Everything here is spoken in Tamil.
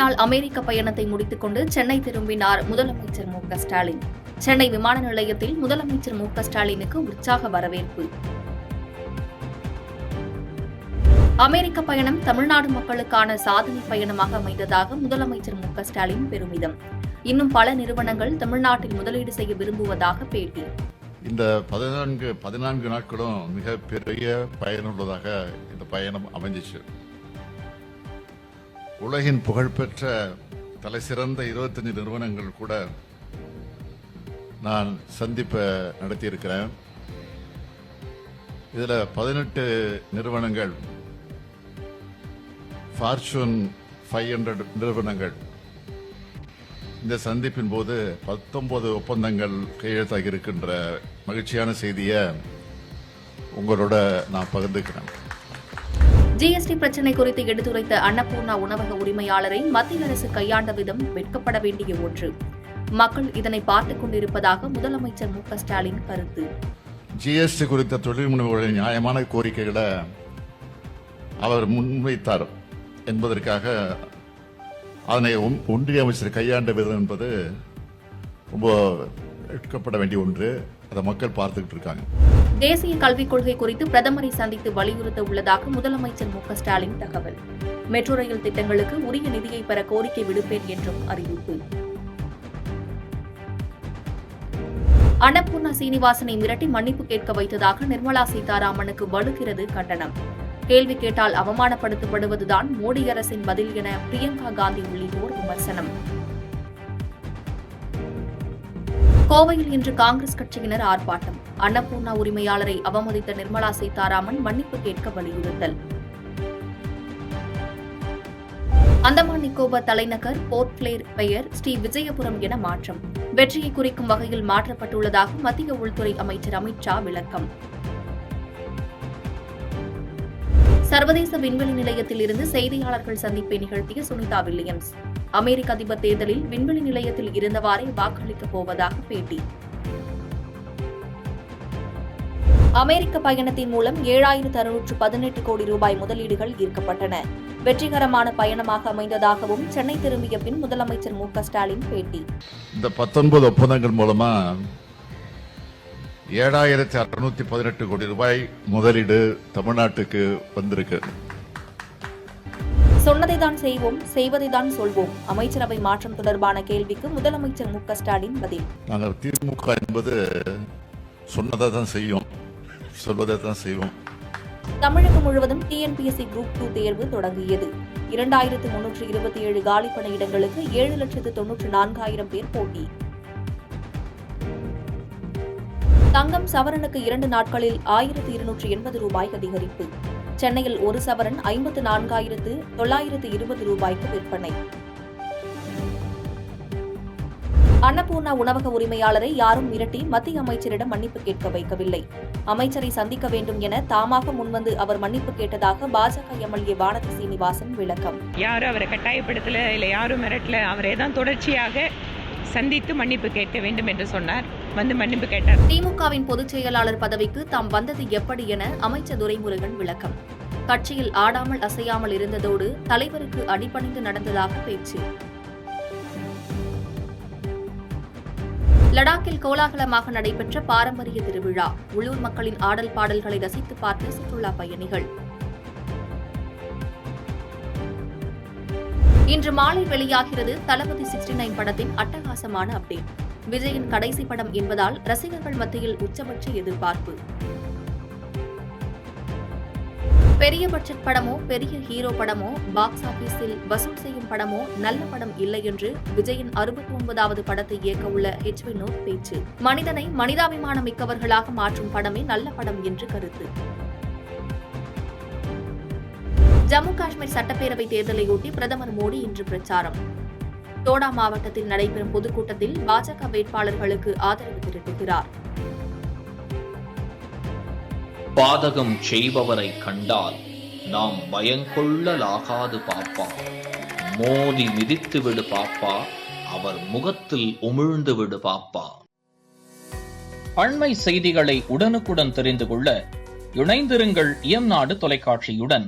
நாள் அமெரிக்க பயணத்தை முடித்துக் கொண்டு சென்னை திரும்பினார் முதலமைச்சர் மு க ஸ்டாலின். சென்னை விமான நிலையத்தில் முதலமைச்சர் மு க ஸ்டாலினுக்கு உற்சாக வரவேற்பு. அமெரிக்க பயணம் தமிழ்நாடு மக்களுக்கான சாதனை பயணமாக அமைந்ததாக முதலமைச்சர் மு க ஸ்டாலின் பெருமிதம். இன்னும் பல நிறுவனங்கள் தமிழ்நாட்டில் முதலீடு செய்ய விரும்புவதாக பேட்டி. இந்த 14 நாட்களும் மிக பெரிய பயனுள்ளதாக இந்த பயணம் அமைஞ்சிச்சு. உலகின் புகழ்பெற்ற தலைசிறந்த 25 நிறுவனங்கள் கூட நான் சந்திப்பை நடத்தியிருக்கிறேன். இதில் 18 நிறுவனங்கள், ஃபார்ச்சூன் 500 நிறுவனங்கள். இந்த சந்திப்பின் போது 19 ஒப்பந்தங்கள் கையெழுத்தாகி இருக்கின்ற மகிழ்ச்சியான செய்தியை உங்களோட நான் பகிர்ந்துக்கிறேன். ஜிஎஸ்டி பிரச்சினை குறித்து எடுத்துரைத்த அன்னபூர்ணா உணவக உரிமையாளரை மத்திய அரசு கையாண்ட விதம் வெட்கப்பட வேண்டிய ஒன்று. மக்கள் இதனை பார்த்துக் கொண்டிருப்பதாக முதலமைச்சர் மு க ஸ்டாலின் கருத்து. ஜிஎஸ்டி குறித்த தொழில் முனைவோரின் நியாயமான கோரிக்கைகளை அவர் முன்வைத்தார் என்பதற்காக அதனை ஒன்றிய அமைச்சர் கையாண்ட விதம் என்பது ரொம்ப வெட்கப்பட வேண்டிய ஒன்று. அதை மக்கள் பார்த்துக்கிட்டு இருக்காங்க. தேசிய கல்விக் கொள்கை குறித்து பிரதமரை சந்தித்து வலியுறுத்த உள்ளதாக முதலமைச்சர் மு க ஸ்டாலின் தகவல். மெட்ரோ ரயில் திட்டங்களுக்கு உரிய நிதியை பெற கோரிக்கை விடுப்பேன் என்றும் அறிவிப்பு. அன்னபூர்ணா சீனிவாசனை மிரட்டி மன்னிப்பு கேட்க வைத்ததாக நிர்மலா சீதாராமனுக்கு வலுக்கிறது கண்டனம். கேள்வி கேட்டால் அவமானப்படுத்தப்படுவதுதான் மோடி அரசின் பதில் என பிரியங்கா காந்தி உள்ளிட்டோர் விமர்சனம். கோவையில் இன்று காங்கிரஸ் கட்சியினர் ஆர்ப்பாட்டம். அன்னபூர்ணா உரிமையாளரை அவமதித்த நிர்மலா சீதாராமன் மன்னிப்பு கேட்க வலியுறுத்தல். அந்தமான் நிக்கோபார் தலைநகர் போர்ட் பிளேர் பெயர் ஸ்ரீ விஜயபுரம் என மாற்றம். வெற்றியை குறிக்கும் வகையில் மாற்றப்பட்டுள்ளதாக மத்திய உள்துறை அமைச்சர் அமித் ஷா விளக்கம். சர்வதேச விண்வெளி நிலையத்தில் இருந்து செய்தியாளர்கள் சந்திப்பை நிகழ்த்திய சுனிதா வில்லியம்ஸ். அமெரிக்க அதிபர் தேர்தலில் விண்வெளி நிலையத்தில் இருந்தவாறே வாக்களிக்கப் போவதாக பேட்டி. அமெரிக்க பயணத்தின் மூலம் 7,618 கோடி ரூபாய் முதலீடுகள் ஈர்க்கப்பட்டன. வெற்றிகரமான பயணமாக அமைந்ததாகவும் சென்னை திரும்பிய பின் முதலமைச்சர் மு க ஸ்டாலின் பேட்டி. இந்த 19 ஒப்பந்தங்கள் மூலமா 7,618 கோடி ரூபாய் முதலீடு தமிழ்நாட்டுக்கு வந்திருக்கு. சொன்னதைதான் செய்வோம், செய்வதைதான் சொல்வோம். அமைச்சரவை மாற்றம் தொடர்பான கேள்விக்கு முதலமைச்சர் மு க ஸ்டாலின் பதில். நாங்கள் திமுக என்பது சொன்னதை தான் செய்யும், சொல்வதை தான் செய்வோம். தமிழகம் முழுவதும் டிஎன்பிஎஸ்சி குரூப் 2 தேர்வு தொடங்கியது. 2,327 காலி பணியிடங்களுக்கு 7,94,000 பேர் போட்டி. தங்கம் சவரனுக்கு 2 நாட்களில் 1,280 ரூபாய் அதிகரிப்பு. சென்னையில் ஒரு சவரன் 54,920 ரூபாய்க்கு விற்பனை. அன்னபூர்ணா உணவக உரிமையாளரை யாரும் மிரட்டி மத்திய அமைச்சரிடம் மன்னிப்பு கேட்க வைக்கவில்லை. அமைச்சரை சந்திக்க வேண்டும் என தாமாக முன்வந்து அவர் மன்னிப்பு கேட்டதாக பாஜக எம்எல்ஏ வானதி சீனிவாசன் விளக்கம். யாரும் அவரை கட்டாயப்படுத்தல, இல்லை யாரும் மிரட்டல. அவரே தான் தொடர்ச்சியாக சந்தித்து மன்னிப்பு கேட்க வேண்டும் என்று சொன்னார். வந்து மன்னிப்பு கேட்டார். திமுகவின் பொதுச் செயலாளர் பதவிக்கு தாம் வந்தது எப்படி என அமைச்சர் துரைமுருகன் விளக்கம். கட்சியில் ஆடாமல் அசையாமல் இருந்ததோடு தலைவருக்கு அடிபணிந்து நடந்ததாக பேச்சு. லடாக்கில் கோலாகலமாக நடைபெற்ற பாரம்பரிய திருவிழா. உள்ளூர் மக்களின் ஆடல் பாடல்களை ரசித்து பார்த்த சுற்றுலா பயணிகள். இன்று மாலை வெளியாகிறது தளபதி 69 படத்தின் அட்டகாசமான அப்டேட். விஜயின் கடைசி படம் என்பதால் ரசிகர்கள் மத்தியில் உச்சபட்ச எதிர்பார்ப்பு. பெரிய பட்ஜெட் படமோ பெரிய ஹீரோ படமோ பாக்ஸ் ஆபீஸில் வசூல் செய்யும் படமோ நல்ல படம் இல்லை என்று விஜயின் 69வது படத்தை இயக்க உள்ள எச் வினோத் பேச்சு. மனிதனை மனிதாபிமானம் மிக்கவர்களாக மாற்றும் படமே நல்ல படம் என்று கருத்து. ஜம்மு காஷ்மீர் சட்டப்பேரவை தேர்தலையொட்டி பிரதமர் மோடி இன்று பிரச்சாரம். தோடா மாவட்டத்தில் நடைபெறும் பொதுக்கூட்டத்தில் பாஜக வேட்பாளர்களுக்கு ஆதரவு திரட்டுகிறார். பாதகம் செய்பவரை கண்டால் நாம் பயங்கொள்ளலாகாது பாப்பா. மோதி மிதித்து விடு பாப்பா, அவர் முகத்தில் உமிழ்ந்து விடு பாப்பா. அண்மை செய்திகளை உடனுக்குடன் தெரிந்து கொள்ள இணைந்திருங்கள் இயம்நாடு தொலைக்காட்சியுடன்.